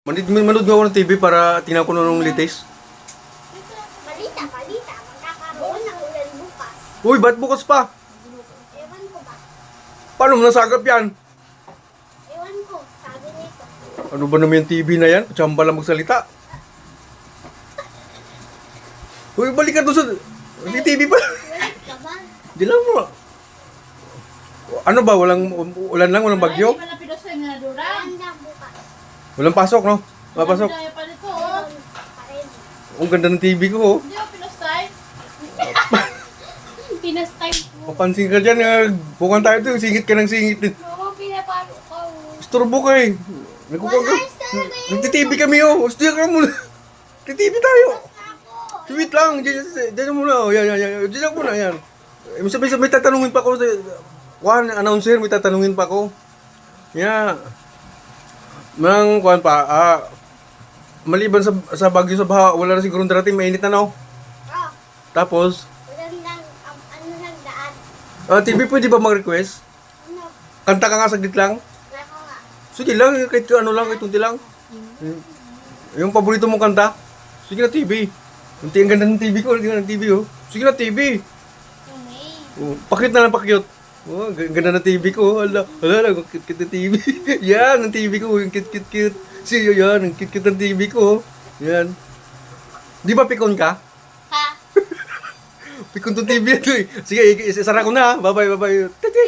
Manood nga ako ng TV para tingnan ko nung latest. Balita. Magkakaroon ng ulan bukas. Uy, ba't bukas pa? Ewan ko ba? Paano mo nasagap yan? Ewan ko. Sabi nito. Ano ba naman yung TV na yan? Tsamba lang magsalita. Uy, balik ka doon sa... May TV pa. Ulan ka ba? Di lang mo. Ano ba? Ulan lang? Walang bagyo? Ay, di ba na pinosoy nga na durang? Ulan lang bukas. Walang pasok, no? Mapasok. Daya pa nito, oh. Pa rin. Ang ganda ng TV ko, oh. Hindi ako pinostay. Pinastay po. Mapansin ka dyan, bukan tayo to. Singit ka ng singit. Oo, pinapalo ko. Istorbo ka eh. Nagkukuha ka. Wala, talaga yun. Nagtitv kami, oh. Gusto ka muna. Nagtitv tayo. Ako. Wait lang. Diyan muna, oh. Yan. Diyan lang muna, yan. May tatanungin pa ako. One announcer, may tatanungin pa ako. Yeah. Mang kuan pa, maliban sa bagyo sa baha, wala na siguro darating, mainit na, no? Oh, Tapos, ulan lang. Ano lang daan. TV pwede ba mag-request? Ano? Kanta ka nga saglit lang. Wala ko nga. Sige lang, kahit ano lang, kahit unti lang. Yung paborito mong kanta? Sige na TV. Ang ganda ng TV ko, ang ganda ng TV, oh. Sige na TV. Oh, pakit na lang, pakit. Oh, ganda ng TV ko. Hala, ang cute ng TV. Yan, ang TV ko, yung cute. Sige, yan, ang cute ng TV ko. Yan. Di ba pikon ka? Ha? Pikon tong TV ito eh. Sige, isara ko na. Bye-bye. Titi.